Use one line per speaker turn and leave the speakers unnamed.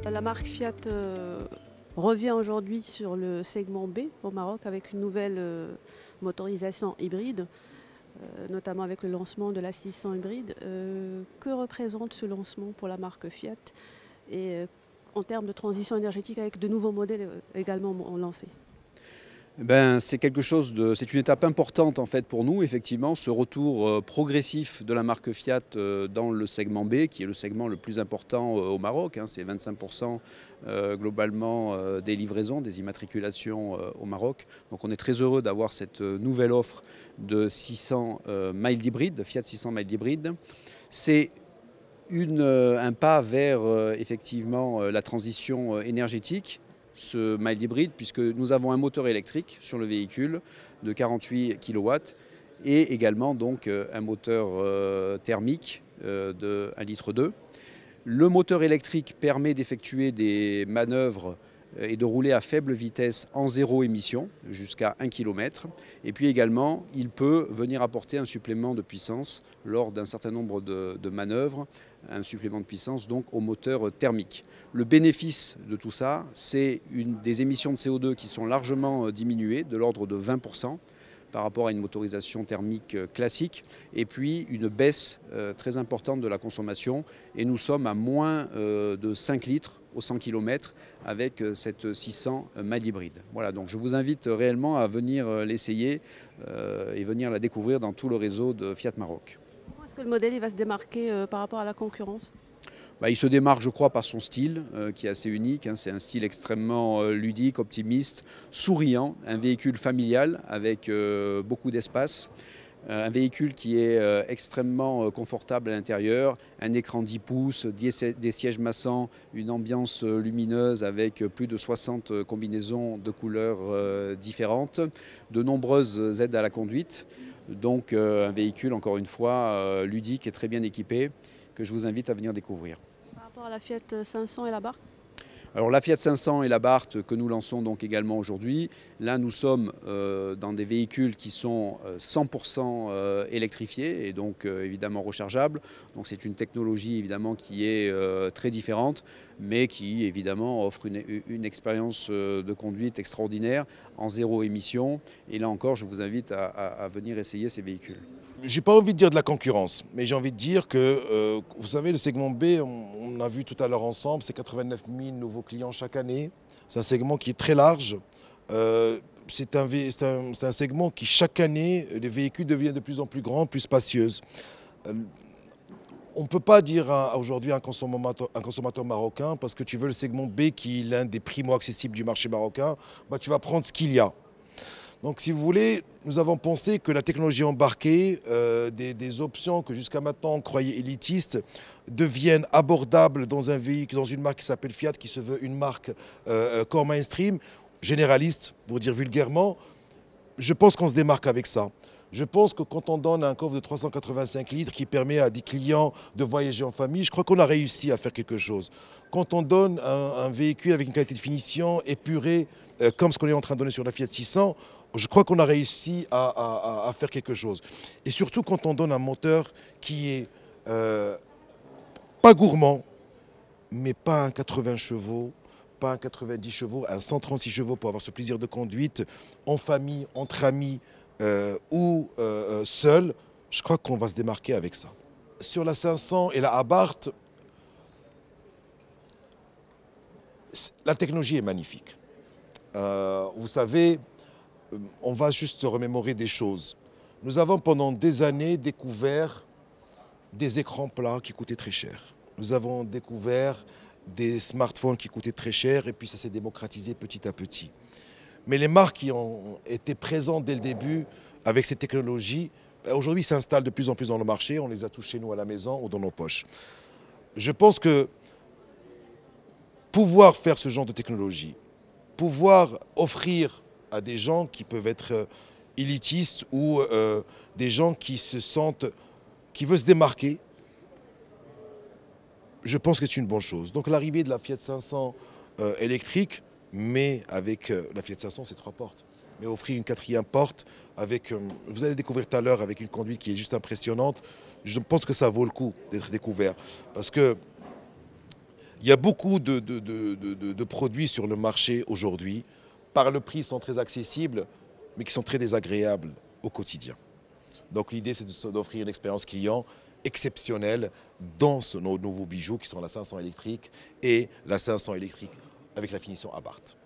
La marque Fiat revient aujourd'hui sur le segment B au Maroc avec une nouvelle motorisation hybride, notamment avec le lancement de la 600 hybride. Que représente ce lancement pour la marque Fiat et en termes de transition énergétique avec de nouveaux modèles également lancés?
C'est quelque chose c'est une étape importante en fait pour nous, effectivement, ce retour progressif de la marque Fiat dans le segment B, qui est le segment le plus important au Maroc. C'est 25% globalement des livraisons, des immatriculations au Maroc. Donc on est très heureux d'avoir cette nouvelle offre de 600 mild hybride, de Fiat 600 mild hybride. C'est un pas vers effectivement la transition énergétique, ce mild hybride, puisque nous avons un moteur électrique sur le véhicule de 48 kW et également donc un moteur thermique de 1,2 litre. Le moteur électrique permet d'effectuer des manœuvres et de rouler à faible vitesse en zéro émission jusqu'à 1 km. Et puis également, il peut venir apporter un supplément de puissance lors d'un certain nombre de manœuvres, un supplément de puissance donc au moteur thermique. Le bénéfice de tout ça, c'est des émissions de CO2 qui sont largement diminuées, de l'ordre de 20% par rapport à une motorisation thermique classique, et puis une baisse très importante de la consommation. Et nous sommes à moins de 5 litres au 100 km avec cette 600 mild hybride. Voilà, donc je vous invite réellement à venir l'essayer et venir la découvrir dans tout le réseau de Fiat Maroc.
Comment est-ce que le modèle va se démarquer par rapport à la concurrence ?
Il se démarque, je crois, par son style qui est assez unique. C'est un style extrêmement ludique, optimiste, souriant, un véhicule familial avec beaucoup d'espace. Un véhicule qui est extrêmement confortable à l'intérieur, un écran 10 pouces, des sièges massants, une ambiance lumineuse avec plus de 60 combinaisons de couleurs différentes, de nombreuses aides à la conduite. Donc un véhicule, encore une fois, ludique et très bien équipé, que je vous invite à venir découvrir.
Par rapport à la Fiat 500 et la Barth ?
Alors la Fiat 500 et la Barth que nous lançons donc également aujourd'hui, là nous sommes dans des véhicules qui sont 100% électrifiés et donc évidemment rechargeables. Donc c'est une technologie évidemment qui est très différente, mais qui évidemment offre une expérience de conduite extraordinaire en zéro émission. Et là encore, je vous invite à venir essayer ces véhicules.
J'ai pas envie de dire de la concurrence, mais j'ai envie de dire que, vous savez, le segment B, on a vu tout à l'heure ensemble, c'est 89 000 nouveaux clients chaque année. C'est un segment qui est très large. C'est un segment qui, chaque année, les véhicules deviennent de plus en plus grands, plus spacieux. On ne peut pas dire aujourd'hui un consommateur marocain, parce que tu veux le segment B qui est l'un des primo-accessibles du marché marocain, tu vas prendre ce qu'il y a. Donc si vous voulez, nous avons pensé que la technologie embarquée, des options que jusqu'à maintenant on croyait élitistes, deviennent abordables dans un véhicule, dans une marque qui s'appelle Fiat, qui se veut une marque core mainstream, généraliste, pour dire vulgairement. Je pense qu'on se démarque avec ça. Je pense que quand on donne un coffre de 385 litres qui permet à des clients de voyager en famille, je crois qu'on a réussi à faire quelque chose. Quand on donne un véhicule avec une qualité de finition épurée, comme ce qu'on est en train de donner sur la Fiat 600, je crois qu'on a réussi à faire quelque chose. Et surtout quand on donne un moteur qui est pas gourmand, mais pas un 80 chevaux, pas un 90 chevaux, un 136 chevaux pour avoir ce plaisir de conduite en famille, entre amis ou seul, je crois qu'on va se démarquer avec ça. Sur la 500 et la Abarth, la technologie est magnifique. Vous savez, on va juste se remémorer des choses. Nous avons pendant des années découvert des écrans plats qui coûtaient très cher. Nous avons découvert des smartphones qui coûtaient très cher et puis ça s'est démocratisé petit à petit. Mais les marques qui ont été présentes dès le début avec ces technologies, aujourd'hui s'installent de plus en plus dans le marché. On les a tous chez nous à la maison ou dans nos poches. Je pense que pouvoir faire ce genre de technologie, pouvoir offrir à des gens qui peuvent être élitistes ou des gens qui se sentent qui veut se démarquer, je pense que c'est une bonne chose. Donc l'arrivée de la Fiat 500 électrique, mais avec la Fiat 500, c'est 3 portes. Mais offrir une 4e porte, avec, vous allez découvrir tout à l'heure, avec une conduite qui est juste impressionnante, je pense que ça vaut le coup d'être découvert. Parce que il y a beaucoup de produits sur le marché aujourd'hui, par le prix, sont très accessibles, mais qui sont très désagréables au quotidien. Donc l'idée, c'est d'offrir une expérience client exceptionnelle dans nos nouveaux bijoux qui sont la 500 électrique et la 500 électrique avec la finition Abarth.